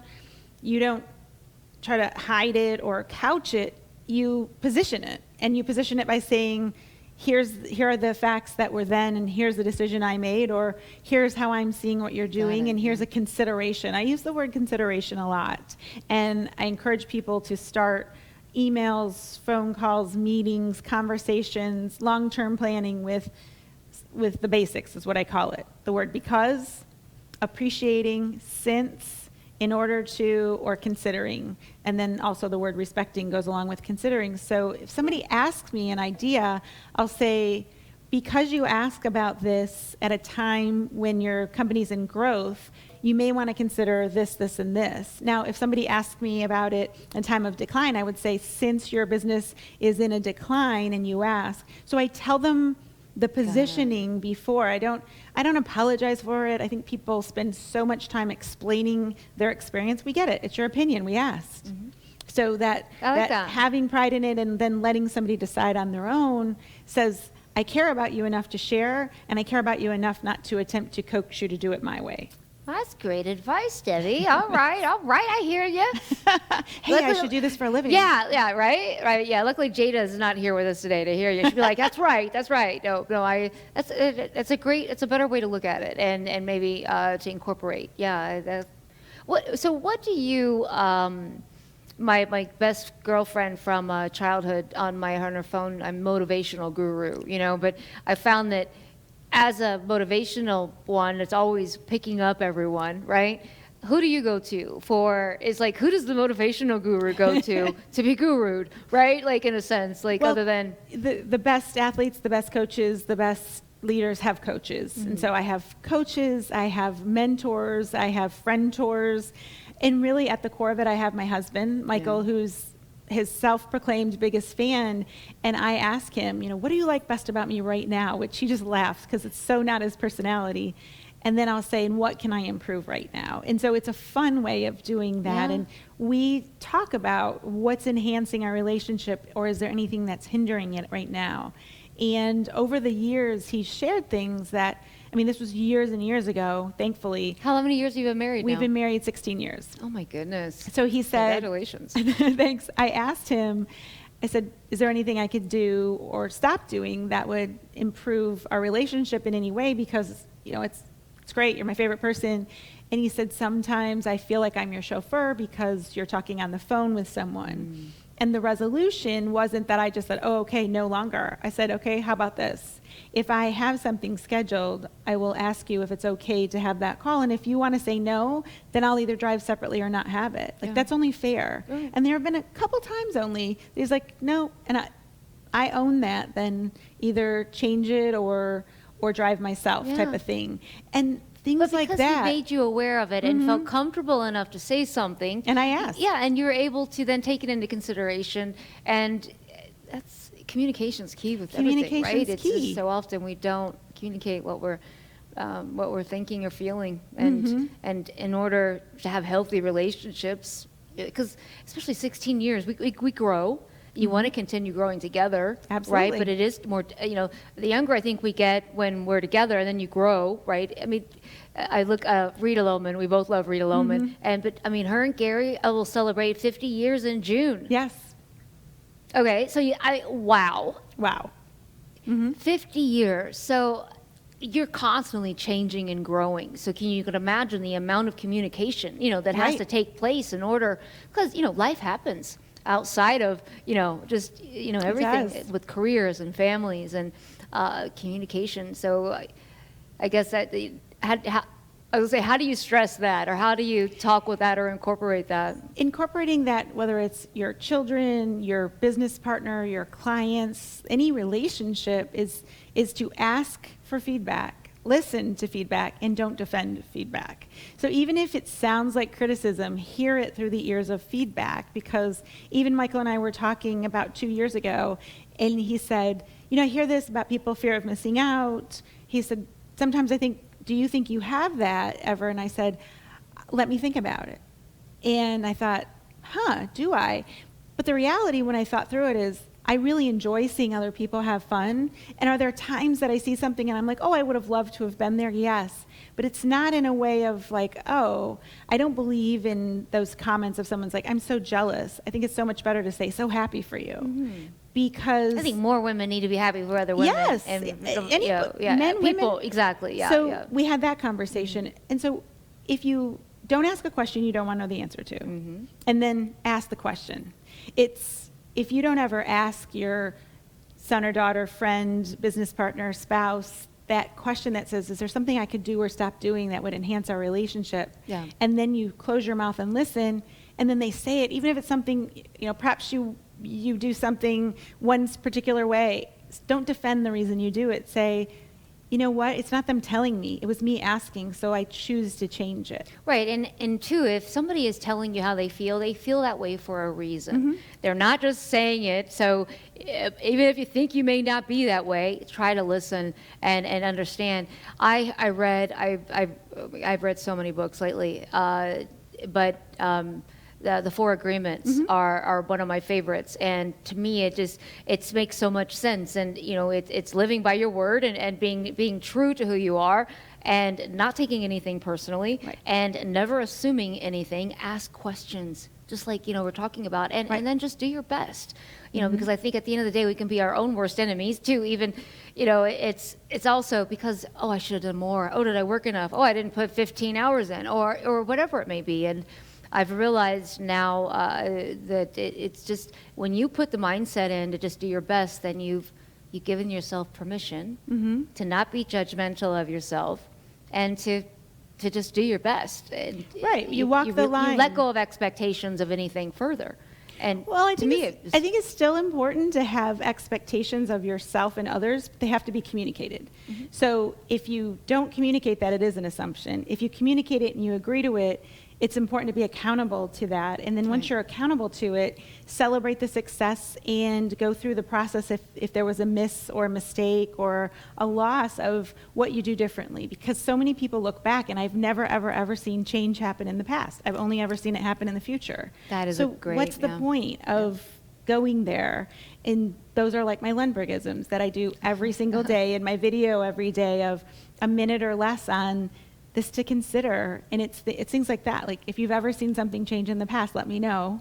try to hide it or couch it, you position it. And you position it by saying, here are the facts that were then, and here's the decision I made, or here's how I'm seeing what you're doing, and here's a consideration. I use the word consideration a lot, and I encourage people to start emails, phone calls, meetings, conversations, long-term planning with the basics is what I call it. The word because, appreciating, since, in order to, or considering. And then also the word respecting goes along with considering. So if somebody asks me an idea, I'll say, because you ask about this at a time when your company's in growth, you may want to consider this, this, and this. Now, if somebody asked me about it in time of decline, I would say, since your business is in a decline and you ask. So I tell them the positioning before. I don't apologize for it. I think people spend so much time explaining their experience. We get it. It's your opinion. We asked. So that having pride in it and then letting somebody decide on their own says, I care about you enough to share, and I care about you enough not to attempt to coax you to do it my way.
That's great advice, Debbie. All right, I hear you.
Hey, I should do this for a living.
Yeah, right. Yeah, luckily Jada is not here with us today to hear you. She'd be like, that's right. No, it's a better way to look at it, and maybe to incorporate. Yeah. What do you? My best girlfriend from childhood on her phone, I'm motivational guru, but I found that as a motivational one, it's always picking up everyone, right? Who do you go to for, it's like, who does the motivational guru go to be gurued, right? Like, in a sense, like, other than...
The best athletes, the best coaches, the best leaders have coaches. And so I have coaches, I have mentors, I have friend-tors, and really at the core of it, I have my husband, Michael, who's his self-proclaimed biggest fan, and I ask him, what do you like best about me right now? Which he just laughs because it's so not his personality. And then I'll say, and what can I improve right now? And so it's a fun way of doing that. And we talk about what's enhancing our relationship, or is there anything that's hindering it right now? And over the years, he's shared things that, this was years and years ago, thankfully.
How many years have you been married now?
We've been married 16 years.
Oh my goodness.
So he said...
Congratulations.
Thanks. I asked him, I said, is there anything I could do or stop doing that would improve our relationship in any way? Because, it's great, you're my favorite person. And he said, sometimes I feel like I'm your chauffeur because you're talking on the phone with someone. And the resolution wasn't that I just said, oh, okay, no longer. I said, okay, how about this? If I have something scheduled, I will ask you if it's okay to have that call. And if you want to say no, then I'll either drive separately or not have it. That's only fair. Right. And there have been a couple times only, he's like, no. And I own that, then either change it or drive myself type of thing. And things like that.
Because he made you aware of it and felt comfortable enough to say something.
And I asked.
Yeah, and you were able to then take it into consideration. And communication's key with everything, right? It's just so often we don't communicate what we're thinking or feeling. And in order to have healthy relationships, because especially 16 years, we grow. You want to continue growing together,
absolutely,
right? But it is more, the younger I think we get when we're together, and then you grow, right? I look Rita Lohman. We both love Rita Lohman, but her and Gary will celebrate 50 years in June.
Yes.
Okay, so wow. 50 years. So you're constantly changing and growing. So you can imagine the amount of communication, that has to take place in order, because life happens outside of everything with careers and families and communication. So I guess that I was gonna say, how do you stress that, or how do you talk with that or incorporate that?
Incorporating that, whether it's your children, your business partner, your clients, any relationship, is to ask for feedback, listen to feedback, and don't defend feedback. So even if it sounds like criticism, hear it through the ears of feedback, because even Michael and I were talking about 2 years ago, and he said, I hear this about people fear of missing out. He said, sometimes I think, do you think you have that ever? And I said, let me think about it. And I thought, do I? But the reality when I thought through it is, I really enjoy seeing other people have fun. And are there times that I see something and I'm like, I would have loved to have been there? Yes. But it's not in a way of like, I don't believe in those comments of someone's like, I'm so jealous. I think it's so much better to say, so happy for you. Mm-hmm. Because
I think more women need to be happy for other women.
Yes,
and
men,
people,
women.
Exactly. Yeah.
So we had that conversation, and so if you don't ask a question you don't want to know the answer to, and then ask the question. It's if you don't ever ask your son or daughter, friend, business partner, spouse that question that says, is there something I could do or stop doing that would enhance our relationship?
Yeah.
And then you close your mouth and listen, and then they say it, even if it's something, perhaps you do something one particular way. Don't defend the reason you do it. Say, you know what? It's not them telling me. It was me asking, so I choose to change it.
Right, and two, if somebody is telling you how they feel that way for a reason. They're not just saying it. So even if you think you may not be that way, try to listen and understand. I've read so many books lately, but. The Four Agreements are one of my favorites, and to me it makes so much sense. And it's living by your word and being true to who you are, and not taking anything personally,
right.
And never assuming anything. Ask questions, just like we're talking about, and then just do your best. Because I think at the end of the day we can be our own worst enemies too. Even it's also because I should have done more. Did I work enough? I didn't put 15 hours in, or whatever it may be. And I've realized now that it's just when you put the mindset in to just do your best, then you've given yourself permission to not be judgmental of yourself and to just do your best. And
right, you walk the line.
You let go of expectations of anything further. And
I think it's still important to have expectations of yourself and others. But they have to be communicated. So if you don't communicate that, it is an assumption. If you communicate it and you agree to it, it's important to be accountable to that. And then once you're accountable to it, celebrate the success and go through the process if there was a miss or a mistake or a loss of what you do differently. Because so many people look back, and I've never, ever, ever seen change happen in the past. I've only ever seen it happen in the future.
That is
what's the point of going there? And those are like my Lundbergisms that I do every single day in my video every day of a minute or less on this to consider. And it's things like that. Like if you've ever seen something change in the past, let me know,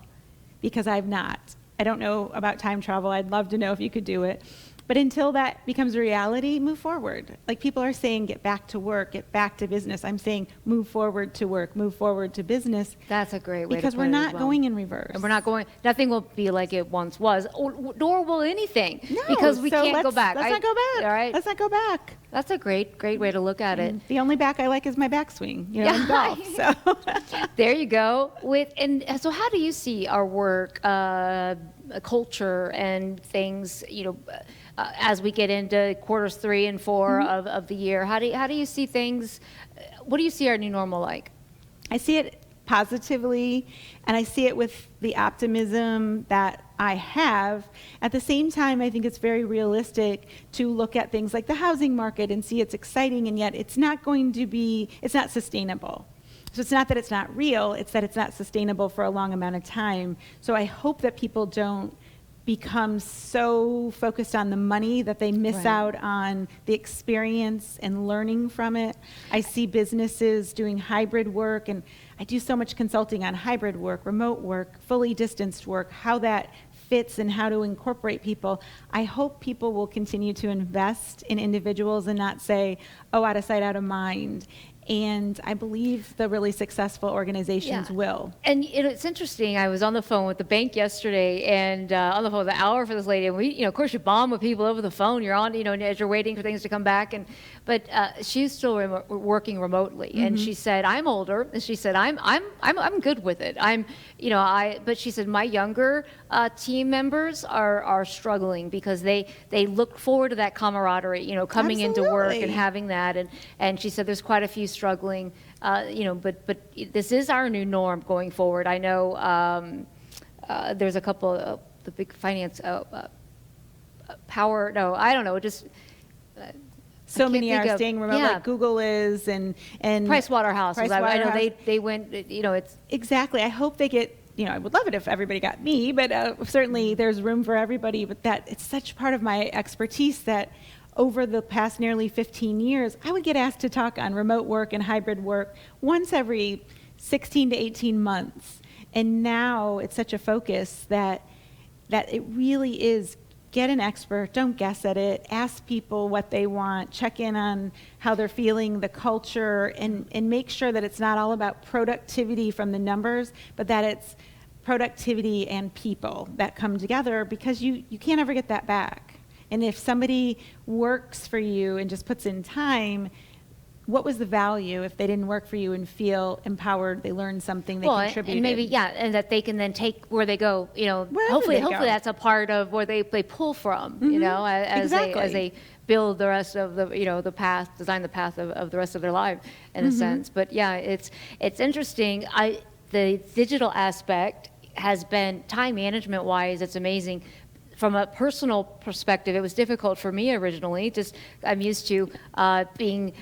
because I've not. I don't know about time travel. I'd love to know if you could do it. But until that becomes a reality, move forward. Like people are saying, get back to work, get back to business. I'm saying move forward to work, move forward to business.
That's a great way
because
to put
we're
it
not
as well.
going in reverse.
And we're not going, nothing will be like it once was, nor will anything.
No,
because we can't go back.
Let's not go back.
All right.
Let's not go back.
That's a great way to look at it.
The only back I like is my backswing, in golf. So
there you go. So how do you see our work, culture, and things? As we get into quarters 3 and 4 of the year, how do you see things? What do you see our new normal like?
I see it positively, and I see it with the optimism that I have. At the same time, I think it's very realistic to look at things like the housing market and see it's exciting, and yet it's not sustainable. So it's not that it's not real, it's that it's not sustainable for a long amount of time. So I hope that people don't become so focused on the money that they miss out on the experience and learning from it. I see businesses doing hybrid work, and I do so much consulting on hybrid work, remote work, fully distanced work, how that fits and how to incorporate people. I hope people will continue to invest in individuals and not say, out of sight, out of mind. And I believe the really successful organizations will.
And it's interesting. I was on the phone with the bank yesterday, and on the phone with an hour for this lady. And we, of course, you bond with people over the phone. You're on, as you're waiting for things to come back. But she's still working remotely, and she said, "I'm older," and she said, "I'm good with it. But she said my younger team members are struggling because they look forward to that camaraderie, coming into work and having that. And she said there's quite a few struggling, but this is our new norm going forward. I know there's a couple of the big finance power. No, I don't know. Just
so many are staying remote, like Google is, and
Price Waterhouse. I know they went. It's
exactly. I hope they get. I would love it if everybody got me, but certainly there's room for everybody. But that it's such part of my expertise that over the past nearly 15 years, I would get asked to talk on remote work and hybrid work once every 16 to 18 months. And now it's such a focus that it really is get an expert, don't guess at it, ask people what they want, check in on how they're feeling, the culture, and make sure that it's not all about productivity from the numbers, but that it's productivity and people that come together, because you can't ever get that back. And if somebody works for you and just puts in time, what was the value if they didn't work for you and feel empowered, they learned something, they contributed?
And maybe, and that they can then take where they go, hopefully that's a part of where they pull from, as they build the rest of the path, design the path of the rest of their life in a sense. But it's interesting. The digital aspect has been, time management wise, it's amazing. From a personal perspective, it was difficult for me originally. I'm used to being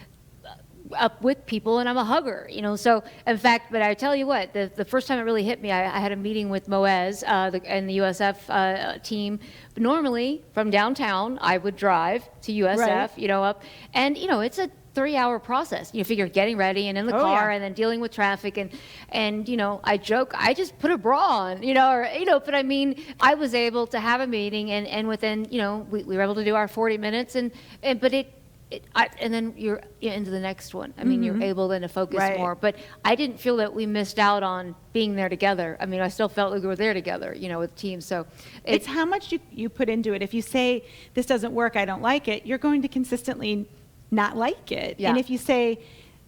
up with people, and I'm a hugger, So, in fact, but I tell you what, the first time it really hit me, I had a meeting with Moez and the USF team. Normally, from downtown, I would drive to USF, up, and it's a 3-hour process. You figure getting ready and in the car and then dealing with traffic and I joke, I just put a bra on, but I mean, I was able to have a meeting and within, we were able to do our 40 minutes and then you're into the next one. I mean, you're able then to focus more, but I didn't feel that we missed out on being there together. I mean, I still felt like we were there together, with teams. So
it's how much you put into it. If you say this doesn't work, I don't like it, you're going to consistently not like it. And if you say,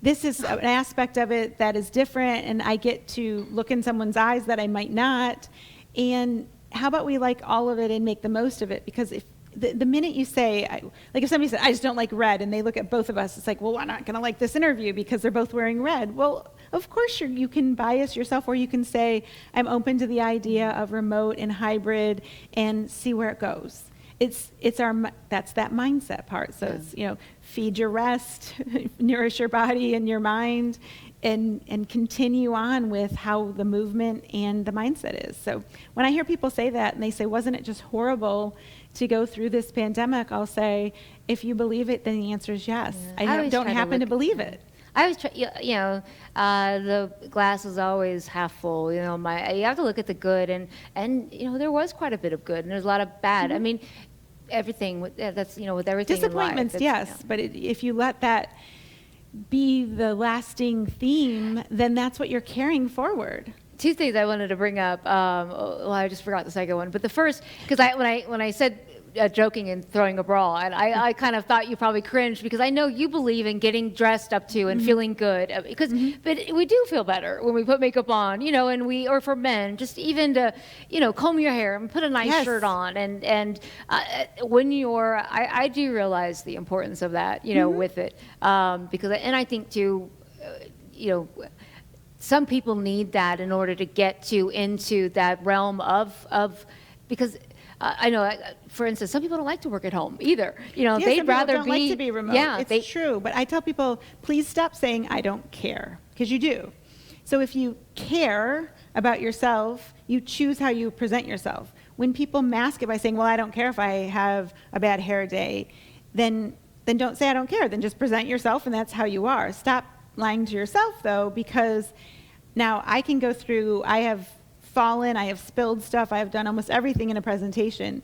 this is an aspect of it that is different and I get to look in someone's eyes that I might not, and how about we like all of it and make the most of it? Because if the minute you say, like if somebody said, I just don't like red, and they look at both of us, it's like, well, I'm not going to like this interview because they're both wearing red. Well, of course you can bias yourself, or you can say, I'm open to the idea of remote and hybrid and see where it goes. That's that mindset part. So it's, feed your rest, nourish your body and your mind, and continue on with how the movement and the mindset is. So when I hear people say that and they say, wasn't it just horrible to go through this pandemic? I'll say, if you believe it, then the answer is yes. I don't happen to believe it.
I always try, the glass is always half full. You have to look at the good, and there was quite a bit of good, and there's a lot of bad. I mean, everything that's with everything.
Disappointments,
in life,
yes, but if you let that be the lasting theme, then that's what you're carrying forward.
Two things I wanted to bring up. I just forgot the second one, but the first, because when I said joking and throwing a bra, and I kind of thought you probably cringed, because I know you believe in getting dressed up to and feeling good, but we do feel better when we put makeup on, and or for men, just even to comb your hair and put a nice shirt on, and when I do realize the importance of that, with it, because I think too, some people need that in order to get into that realm of because I know, for instance, some people don't like to work at home either. They'd rather
don't like to be remote.
Yeah,
it's true. But I tell people, please stop saying I don't care, because you do. So if you care about yourself, you choose how you present yourself. When people mask it by saying, well, I don't care if I have a bad hair day, then don't say I don't care. Then just present yourself, and that's how you are. Stop lying to yourself, though, because now I can go through, I have fallen, I have spilled stuff, I have done almost everything in a presentation,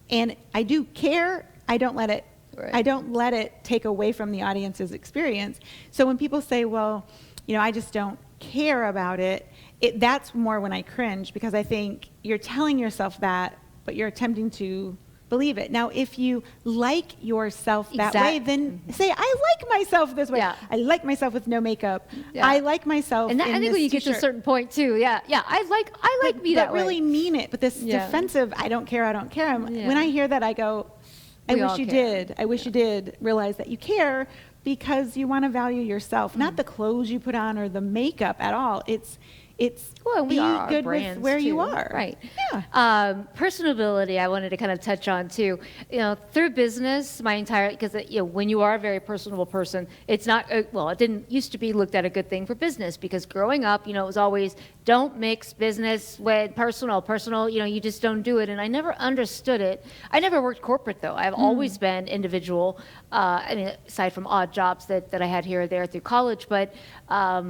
and I do care. I don't let it I don't let it take away from the audience's experience. So when people say, well, I just don't care about it, that's more when I cringe, because I think you're telling yourself that, but you're attempting to believe it. Now, if you like yourself that way, then say, I like myself this way.
Yeah.
I like myself with no makeup.
Yeah.
I like myself
And that, I think when you get to a certain point too, I like me that way.
But really mean it. But this defensive, I don't care. When I hear that, I go, I wish you did. I wish you did realize that you care, because you want to value yourself, not the clothes you put on or the makeup at all. It's
we are
good
brands
with where
too.
you are.
Right.
Yeah.
Personability, I wanted to kind of touch on too. Through business, because when you are a very personable person, it's not, it didn't used to be looked at a good thing for business, because growing up, it was always, don't mix business with personal. Personal, you just don't do it. And I never understood it. I never worked corporate though. I've always been individual. Aside from odd jobs that I had here or there through college, but I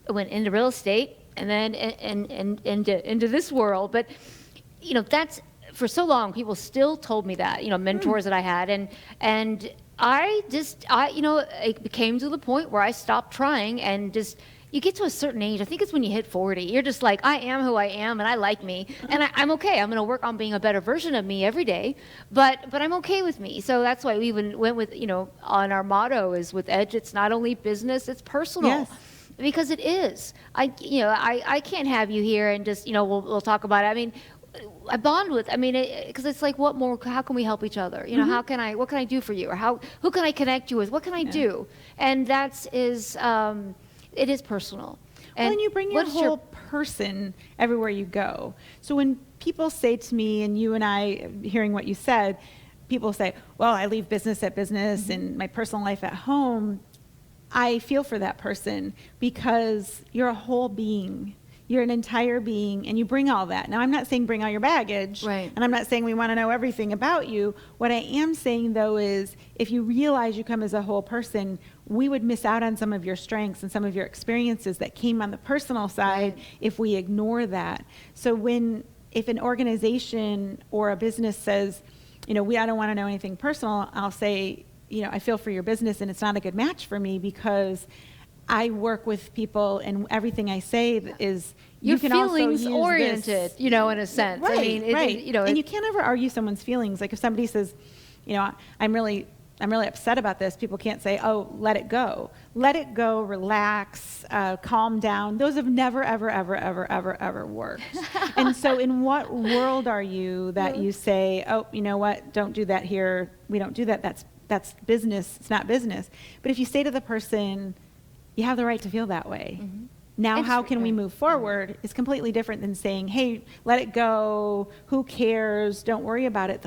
went into real estate, and then into this world. But, that's, for so long, people still told me that, mentors that I had. And it came to the point where I stopped trying, and just, you get to a certain age, I think it's when you hit 40, you're just like, I am who I am, and I like me, and I'm okay. I'm going to work on being a better version of me every day, but I'm okay with me. So that's why we even went with, on our motto is, with Edge, it's not only business, it's personal.
Yes.
Because it is. I can't have you here and just, we'll talk about it. I bond with, because it's like, what more, how can we help each other? What can I do for you? Or who can I connect you with? What can I do? And it is personal.
And you bring your whole person everywhere you go. So when people say to me, and you and I, hearing what you said, people say, well, I leave business at business and my personal life at home. I feel for that person, because you're a whole being. You're an entire being, and you bring all that. Now, I'm not saying bring all your baggage,
right,
and I'm not saying we want to know everything about you. What I am saying, though, is if you realize you come as a whole person, we would miss out on some of your strengths and some of your experiences that came on the personal side if we ignore that. So if an organization or a business says, I don't want to know anything personal, I'll say, I feel for your business, and it's not a good match for me, because I work with people, and everything I say is,
you're
can also use
feelings oriented, in a sense.
Right, and you can't ever argue someone's feelings. Like if somebody says, I'm really upset about this, people can't say, oh, let it go. Let it go, relax, calm down. Those have never, ever, ever, ever, ever, ever worked. And so in what world are you that you say, oh, you know what, don't do that here. We don't do that. That's business. It's not business. But if you say to the person, you have the right to feel that way. Now, how can we move forward is completely different than saying, hey, let it go. Who cares? Don't worry about it.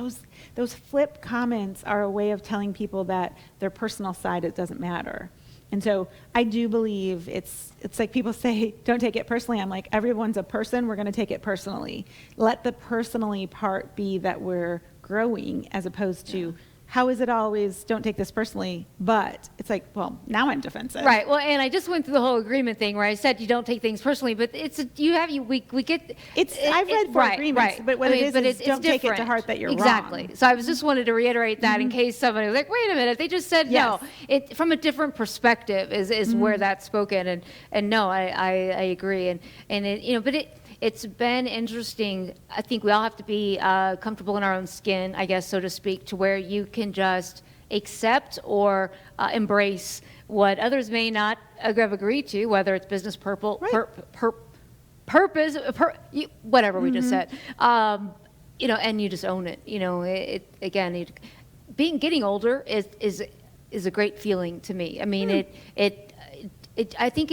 Those flip comments are a way of telling people that their personal side, it doesn't matter. And so I do believe it's like people say, don't take it personally. I'm like, everyone's a person. We're going to take it personally. Let the personally part be that we're growing, as opposed to, how is it always, don't take this personally, but it's like, well, now I'm defensive.
Right. Well, and I just went through the whole agreement thing where I said you don't take things personally, but I've
read four agreements, but what it is don't take it to heart that you're wrong.
Exactly. So I just wanted to reiterate that in case somebody was like, wait a minute, they just said no. It from a different perspective is where that's spoken, and no, I agree, and it's been interesting. I think we all have to be comfortable in our own skin, I guess, so to speak, to where you can just accept or embrace what others may not have agreed to, whether it's business purpose, whatever we just said, and you just own it. Getting older is a great feeling to me. I mean, I think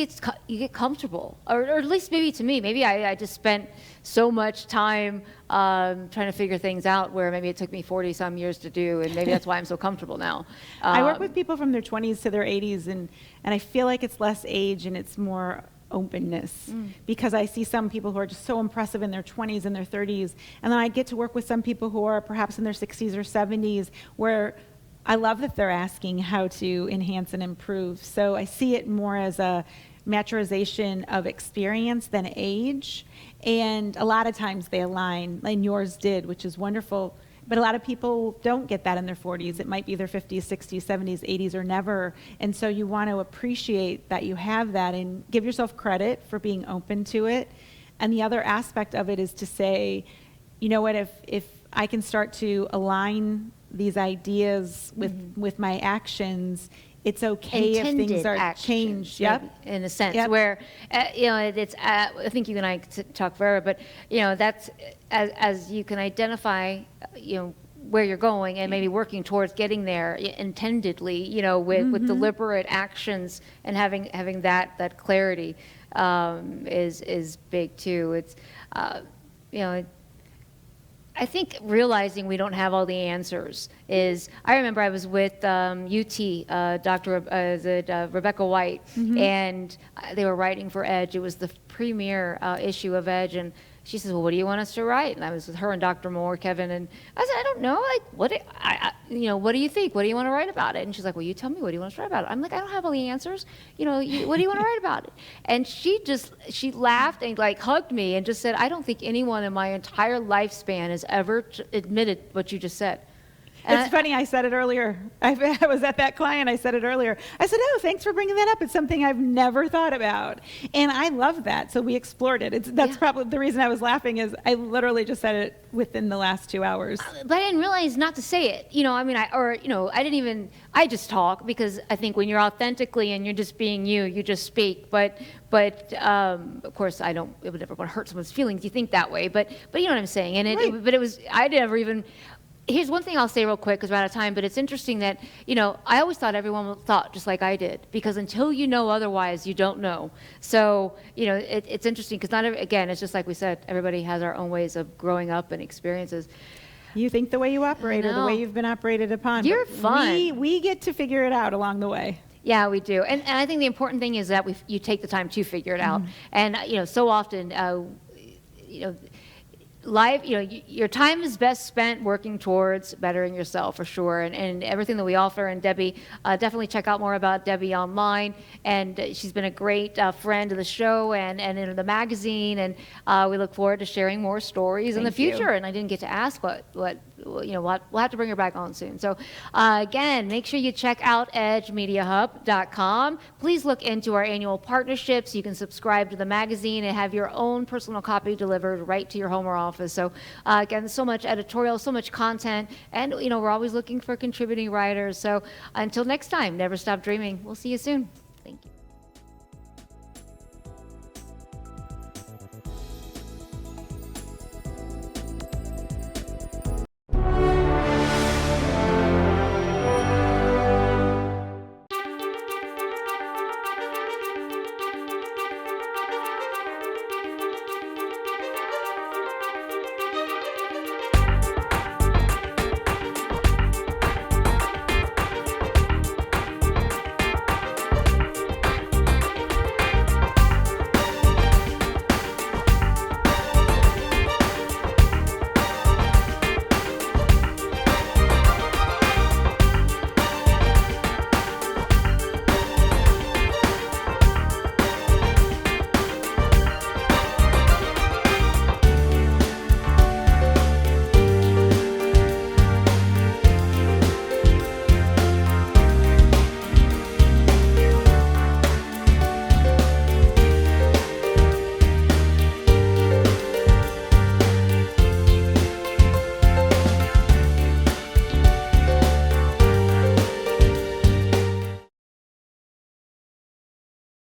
you get comfortable, or at least maybe to me. Maybe I just spent so much time trying to figure things out, where maybe it took me 40 some years to do, and maybe that's why I'm so comfortable now.
I work with people from their 20s to their 80s, and I feel like it's less age and it's more openness, because I see some people who are just so impressive in their 20s and their 30s, and then I get to work with some people who are perhaps in their 60s or 70s, where I love that they're asking how to enhance and improve. So I see it more as a maturization of experience than age. And a lot of times they align, and yours did, which is wonderful. But a lot of people don't get that in their 40s. It might be their 50s, 60s, 70s, 80s, or never. And so you want to appreciate that you have that and give yourself credit for being open to it. And the other aspect of it is to say, you know what, if I can start to align these ideas with my actions, it's okay if things are changed. Yep.
In a sense,
Yep.
where it's. I think you and I talk forever, but that's as you can identify, where you're going and maybe working towards getting there intendedly, with deliberate actions and having that clarity is big too. It's I think realizing we don't have all the answers is, I remember I was with UT, Rebecca White, and they were writing for Edge. It was the premiere issue of Edge, and she says, well, what do you want us to write? And I was with her and Dr. Moore, Kevin, and I said, I don't know, what do you think? What do you want to write about it? And she's like, well, you tell me, what do you want us to write about it? I'm like, I don't have all the answers. What do you want to write about it? And she laughed and hugged me and just said, I don't think anyone in my entire lifespan has ever admitted what you just said.
It's funny, I said it earlier. I was at that client, I said it earlier. I said, oh, thanks for bringing that up. It's something I've never thought about. And I love that, so we explored it. That's probably the reason I was laughing is I literally just said it within the last 2 hours.
But I didn't realize not to say it. I just talk because I think when you're authentically and you're just being you just speak. But of course, it would never want to hurt someone's feelings. You think that way, but you know what I'm saying. And I never even. Here's one thing I'll say real quick because we're out of time, but it's interesting that, I always thought everyone thought just like I did, because until you know otherwise, you don't know. So, it's interesting because again, it's just like we said, everybody has our own ways of growing up and experiences.
You think the way you operate or the way you've been operated upon.
You're fun.
We get to figure it out along the way.
Yeah, we do. And I think the important thing is that you take the time to figure it out. And, so often, life, your time is best spent working towards bettering yourself for sure, and everything that we offer. And Debbie, definitely check out more about Debbie online. And she's been a great friend of the show and in the magazine. And we look forward to sharing more stories in the future. And I didn't get to ask we'll have to bring her back on soon. So again, make sure you check out edgemediahub.com. Please look into our annual partnerships. You can subscribe to the magazine and have your own personal copy delivered right to your home or office. So again, so much editorial, so much content, and we're always looking for contributing writers. So until next time, never stop dreaming. We'll see you soon.